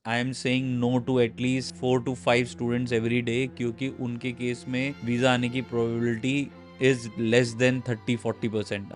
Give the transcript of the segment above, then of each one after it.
I am saying no to at least 4 to 5 students every day, क्योंकि उनके case में visa आने की probability is less than 30-40%।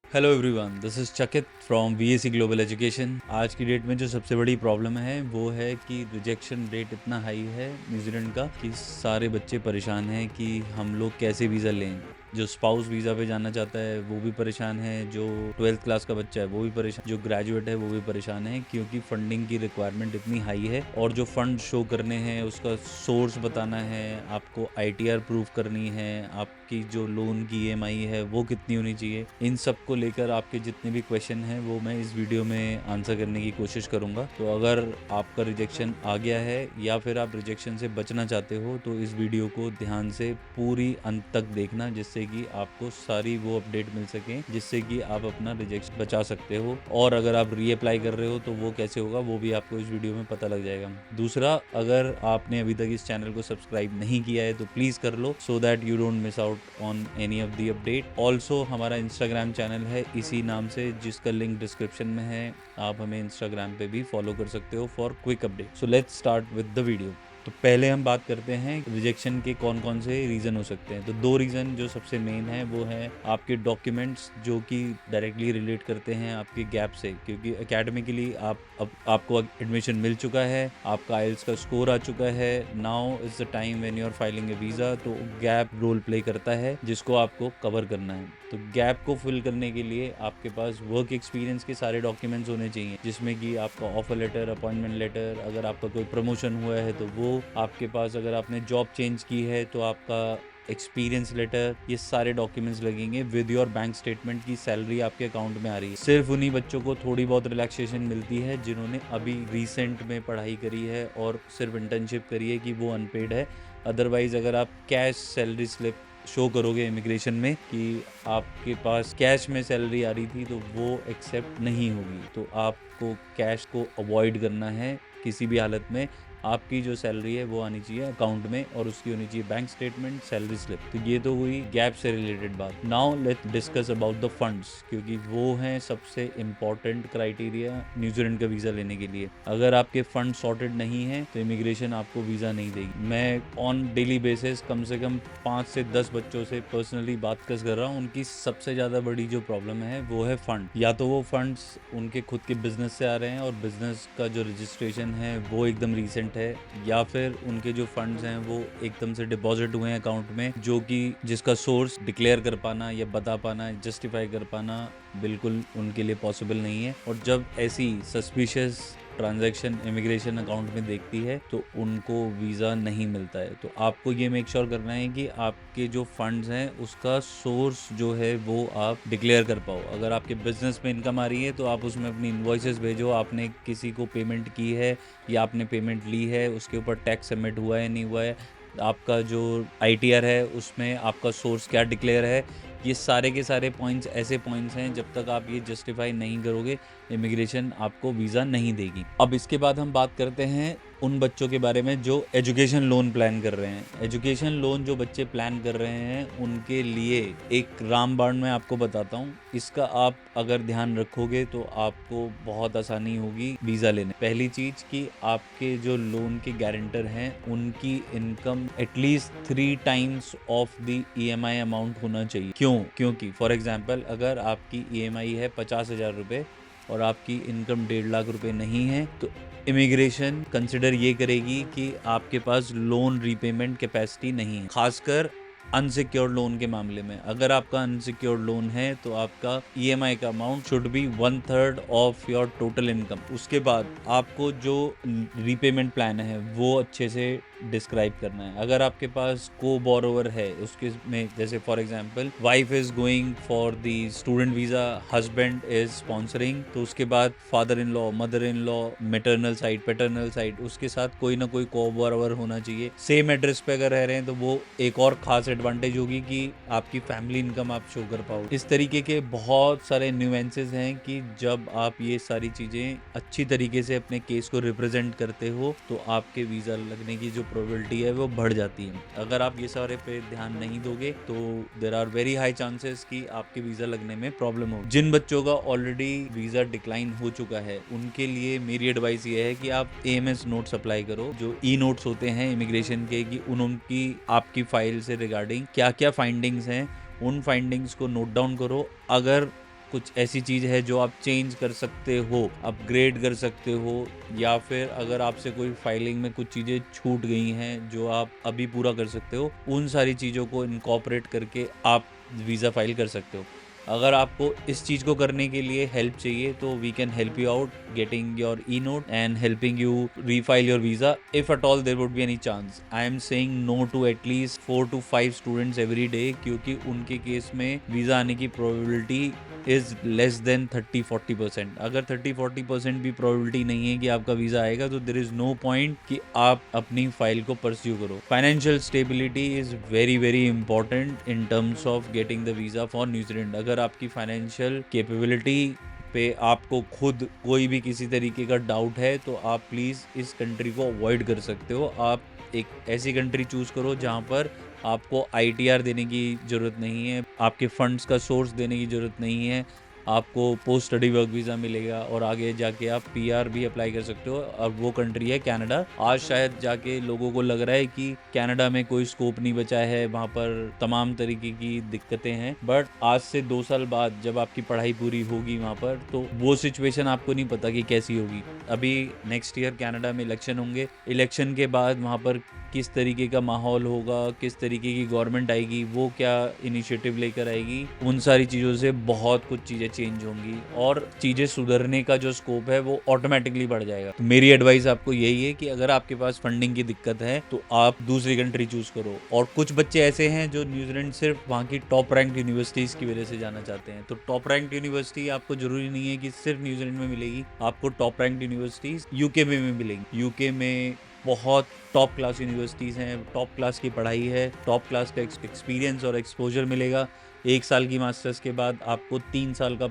Hello everyone, this is Chakit from VAC global education. आज की date में जो सबसे बड़ी प्रॉब्लम है वो है कि रिजेक्शन रेट इतना हाई है न्यूजीलैंड का कि सारे बच्चे परेशान हैं कि हम लोग कैसे वीज़ा लें। जो स्पाउस वीज़ा पे जाना चाहता है वो भी परेशान है, जो 12th क्लास का बच्चा है वो भी परेशान, जो ग्रेजुएट है वो भी परेशान है, क्योंकि फंडिंग की रिक्वायरमेंट इतनी हाई है और जो फंड शो करने हैं उसका सोर्स बताना है, आपको ITR प्रूफ करनी है, आपकी जो लोन की EMI है वो कितनी होनी चाहिए। इन सब को लेकर आपके जितने भी क्वेश्चन हैं वो मैं इस वीडियो में आंसर करने की कोशिश करूंगा। तो अगर आपका रिजेक्शन आ गया है या फिर आप रिजेक्शन से बचना चाहते हो तो इस वीडियो को ध्यान से पूरी अंत तक देखना, जिससे कि आपको सारी वो अपडेट मिल सके जिससे कि आप अपना रिजेक्शन बचा सकते हो। और अगर आप रीअप्लाई कर रहे हो तो वो कैसे होगा वो भी आपको इस वीडियो में पता लग जाएगा। दूसरा, अगर आपने अभी तक इस चैनल को सब्सक्राइब नहीं किया है तो प्लीज कर लो, so that you don't miss out on any of the update. Also हमारा इंस्टाग्राम चैनल है इसी नाम से, जिसका लिंक डिस्क्रिप्शन में है। आप हमें इंस्टाग्राम पे भी फॉलो कर सकते हो for quick update. So let's start with the video. तो पहले हम बात करते हैं रिजेक्शन के कौन कौन से रीज़न हो सकते हैं। तो 2 रीज़न जो सबसे मेन है वो है आपके डॉक्यूमेंट्स, जो कि डायरेक्टली रिलेट करते हैं आपके गैप से, क्योंकि एकेडमिकली आपको एडमिशन मिल चुका है, आपका आइल्स का स्कोर आ चुका है, now is the time when you are filing a visa. तो गैप रोल प्ले करता है जिसको आपको कवर करना है। तो गैप को फिल करने के लिए आपके पास वर्क एक्सपीरियंस के सारे डॉक्यूमेंट्स होने चाहिए, जिसमें कि आपका ऑफर लेटर, अपॉइंटमेंट लेटर, अगर आपका कोई प्रमोशन हुआ है तो वो आपके पास, अगर आपने जॉब चेंज की है तो आपका एक्सपीरियंस लेटर, ये सारे डॉक्यूमेंट्स लगेंगे विद योर बैंक स्टेटमेंट की सैलरी आपके अकाउंट में आ रही है। सिर्फ उन्हीं बच्चों को थोड़ी बहुत रिलैक्सेशन मिलती है जिन्होंने अभी रिसेंट में पढ़ाई करी है और सिर्फ इंटर्नशिप करी है कि वो अनपेड है। अदरवाइज अगर आप कैश सैलरी स्लिप शो करोगे इमिग्रेशन में कि आपके पास कैश में सैलरी आ रही थी तो वो एक्सेप्ट नहीं होगी। तो आपको कैश को अवॉइड करना है किसी भी हालत में। आपकी जो सैलरी है वो आनी चाहिए अकाउंट में और उसकी होनी चाहिए बैंक स्टेटमेंट, सैलरी स्लिप। तो ये तो हुई गैप से रिलेटेड बात। Now let's discuss about the funds, क्योंकि वो हैं सबसे इम्पॉर्टेंट क्राइटेरिया न्यूजीलैंड का वीज़ा लेने के लिए। अगर आपके फंड सॉर्टेड नहीं है तो इमिग्रेशन आपको वीज़ा नहीं देगी। मैं ऑन डेली बेसिस कम से कम 5 से 10 बच्चों से पर्सनली बात कर रहा हूँ। उनकी सबसे ज़्यादा बड़ी जो प्रॉब्लम है वो है फंड। या तो वो फंड्स उनके खुद के बिजनेस से आ रहे हैं और बिजनेस का जो रजिस्ट्रेशन है वो एकदम रिसेंट है, या फिर उनके जो फंड्स हैं वो एकदम से डिपॉजिट हुए हैं अकाउंट में, जो कि जिसका सोर्स डिक्लेयर कर पाना या बता पाना, जस्टिफाई कर पाना बिल्कुल उनके लिए पॉसिबल नहीं है। और जब ऐसी सस्पिशियस ट्रांजैक्शन इमिग्रेशन अकाउंट में देखती है तो उनको वीज़ा नहीं मिलता है। तो आपको ये मेक श्योर करना है कि आपके जो फंड्स हैं उसका सोर्स जो है वो आप डिक्लेयर कर पाओ। अगर आपके बिजनेस में इनकम आ रही है तो आप उसमें अपनी इन्वॉइसेस भेजो, आपने किसी को पेमेंट की है या आपने पेमेंट ली है, उसके ऊपर टैक्स सबमिट हुआ है नहीं हुआ है, आपका जो ITR है उसमें आपका सोर्स क्या डिक्लेयर है। ये सारे के सारे पॉइंट्स ऐसे पॉइंट्स हैं, जब तक आप ये जस्टिफाई नहीं करोगे इमिग्रेशन आपको वीज़ा नहीं देगी। अब इसके बाद हम बात करते हैं उन बच्चों के बारे में जो एजुकेशन लोन प्लान कर रहे हैं। एजुकेशन लोन जो बच्चे प्लान कर रहे हैं उनके लिए एक रामबाण मैं आपको बताता हूँ। इसका आप अगर ध्यान रखोगे तो आपको बहुत आसानी होगी वीज़ा लेने। पहली चीज़ कि आपके जो लोन के गारंटर हैं उनकी income at least 3 times of the EMI amount होना चाहिए। क्योंकि फॉर एग्जाम्पल अगर आपकी EMI है 50,000 रुपये और आपकी इनकम 1.5 लाख रुपए नहीं है तो इमिग्रेशन कंसिडर ये करेगी कि आपके पास लोन रीपेमेंट कैपेसिटी नहीं है। खासकर अनसिक्योर्ड लोन के मामले में, अगर आपका अनसिक्योर्ड लोन है तो आपका EMI का amount should be 1/3 of your total income. उसके बाद आपको जो रीपेमेंट प्लान है वो अच्छे से डिस्क्राइब करना है। अगर आपके पास को बोरोवर है उसके में, जैसे for example wife is going for the student visa, husband is sponsoring, तो उसके बाद father in law, mother in law, maternal side, paternal side, उसके साथ कोई ना कोई को बोरोवर होना चाहिए। सेम एड्रेस पे अगर रह रहे हैं तो वो एक और खास एडवांटेज होगी कि आपकी फैमिली इनकम आप शो कर पाओ। इस तरीके के बहुत सारे न्यूएंसेस हैं कि जब आप ये सारी चीज़ें अच्छी तरीके से अपने केस को रिप्रेजेंट करते हो तो आपके वीज़ा लगने की जो प्रोबेबिलिटी है वो बढ़ जाती है। अगर आप ये सारे पे ध्यान नहीं दोगे तो there are very high chances कि आपके वीज़ा लगने में प्रॉब्लम हो। जिन बच्चों का ऑलरेडी वीज़ा डिक्लाइन हो चुका है उनके लिए मेरी एडवाइस ये है कि आप AMS नोट्स अप्लाई करो, जो ई नोट्स होते हैं इमिग्रेशन के, कि उनकी आपकी फाइल से रिगार्डिंग क्या क्या फाइंडिंग्स हैं, उन फाइंडिंग्स को नोट डाउन करो। अगर कुछ ऐसी चीज़ है जो आप चेंज कर सकते हो, अपग्रेड कर सकते हो, या फिर अगर आपसे कोई फाइलिंग में कुछ चीज़ें छूट गई हैं जो आप अभी पूरा कर सकते हो, उन सारी चीज़ों को इनकॉर्पोरेट करके आप वीज़ा फाइल कर सकते हो। अगर आपको इस चीज़ को करने के लिए हेल्प चाहिए तो we can help you out getting your E note and helping you refile your visa if at all there would be any chance. I am saying no to at least 4 to 5 students every day, क्योंकि उनके case में visa आने की probability is less than 30-40%। अगर 30-40% भी probability नहीं है कि आपका वीज़ा आएगा तो देयर इज़ नो पॉइंट कि आप अपनी फाइल को परस्यू करो। Financial stability is very very important in terms of getting the visa for New Zealand. अगर आपकी फाइनेंशियल कैपेबिलिटी पे आपको खुद कोई भी किसी तरीके का डाउट है तो आप प्लीज़ इस कंट्री को अवॉइड कर सकते हो। आप एक ऐसी कंट्री चूज़ करो जहाँ पर आपको ITR देने की ज़रूरत नहीं है, आपके फंड्स का सोर्स देने की ज़रूरत नहीं है, आपको पोस्ट स्टडी वर्क वीज़ा मिलेगा और आगे जाके आप PR भी अप्लाई कर सकते हो। अब वो कंट्री है कनाडा। आज शायद जाके लोगों को लग रहा है कि कनाडा में कोई स्कोप नहीं बचा है, वहाँ पर तमाम तरीके की दिक्कतें हैं, बट आज से 2 साल बाद जब आपकी पढ़ाई पूरी होगी वहाँ पर, तो वो सिचुएशन आपको नहीं पता कि कैसी होगी। अभी नेक्स्ट ईयर कनाडा में इलेक्शन होंगे, इलेक्शन के बाद वहाँ पर किस तरीके का माहौल होगा, किस तरीके की गवर्नमेंट आएगी, वो क्या इनिशिएटिव लेकर आएगी, उन सारी चीज़ों से बहुत कुछ चीज़ें चेंज होंगी और चीज़ें सुधरने का जो स्कोप है वो ऑटोमेटिकली बढ़ जाएगा। तो मेरी एडवाइस आपको यही है कि अगर आपके पास फंडिंग की दिक्कत है तो आप दूसरी कंट्री चूज करो। और कुछ बच्चे ऐसे हैं जो न्यूजीलैंड सिर्फ वहाँ की टॉप रैंक यूनिवर्सिटीज़ की वजह से जाना चाहते हैं, तो टॉप रैंक यूनिवर्सिटी आपको जरूरी नहीं है कि सिर्फ न्यूजीलैंड में मिलेगी, आपको टॉप रैंक यूनिवर्सिटीज़ यूके में भी मिलेंगी। यूके में बहुत टॉप क्लास यूनिवर्सिटीज़ हैं, टॉप क्लास की पढ़ाई है, टॉप क्लास का एक्सपीरियंस और एक्सपोजर मिलेगा। 1 साल की मास्टर्स के बाद आपको 3 साल का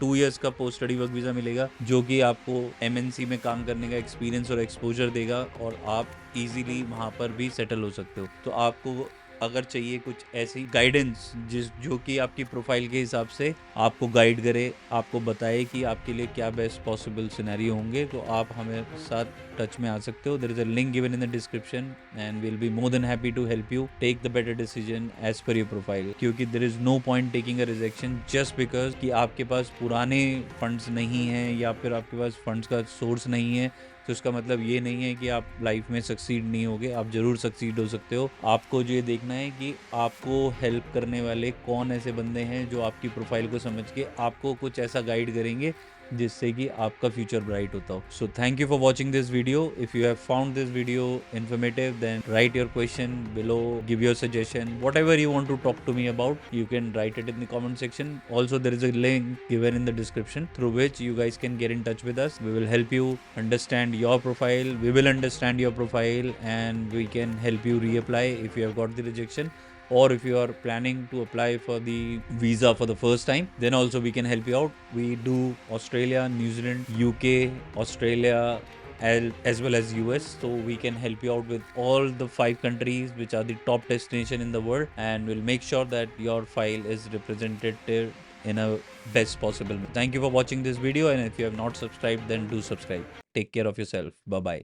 2 ईयर्स का पोस्ट स्टडी वर्क वीज़ा मिलेगा, जो कि आपको MNC में काम करने का एक्सपीरियंस और एक्सपोजर देगा और आप इजीली वहाँ पर भी सेटल हो सकते हो। तो आपको अगर चाहिए कुछ ऐसी गाइडेंस जो कि आपकी प्रोफाइल के हिसाब से आपको गाइड करे, आपको बताए कि आपके लिए क्या बेस्ट पॉसिबल सिनेरियो होंगे, तो आप हमें साथ टच में आ सकते हो। There is a link given in the description and will be more than happy to help you take the better decision as per your profile, क्योंकि there is no point taking a rejection just because कि आपके पास पुराने funds नहीं हैं या फिर आपके पास funds का सोर्स नहीं है। तो इसका मतलब ये नहीं है कि आप लाइफ में सक्सीड नहीं होगे, आप ज़रूर सक्सीड हो सकते हो। आपको जो ये देखना है कि आपको हेल्प करने वाले कौन ऐसे बंदे हैं जो आपकी प्रोफाइल को समझ के आपको कुछ ऐसा गाइड करेंगे जिससे कि आपका फ्यूचर ब्राइट होता हो। So thank you for watching this video. If you have found this video informative then write your question below, give your suggestion, what ever you want to talk to me about, you can write it in the comment section. Also, there is a link given in the description through which you guys can get in touch with us. We will help you understand your profile, we will understand your profile, and we can help you reapply if you have got the rejection, or if you are planning to apply for the visa for the first time, then also we can help you out. We do Australia, New Zealand, UK, Australia, as well as US, so we can help you out with all the 5 countries which are the top destination in the world, and we'll make sure that your file is represented in a best possible way. Thank you for watching this video, and if you have not subscribed then do subscribe. Take care of yourself. Bye bye.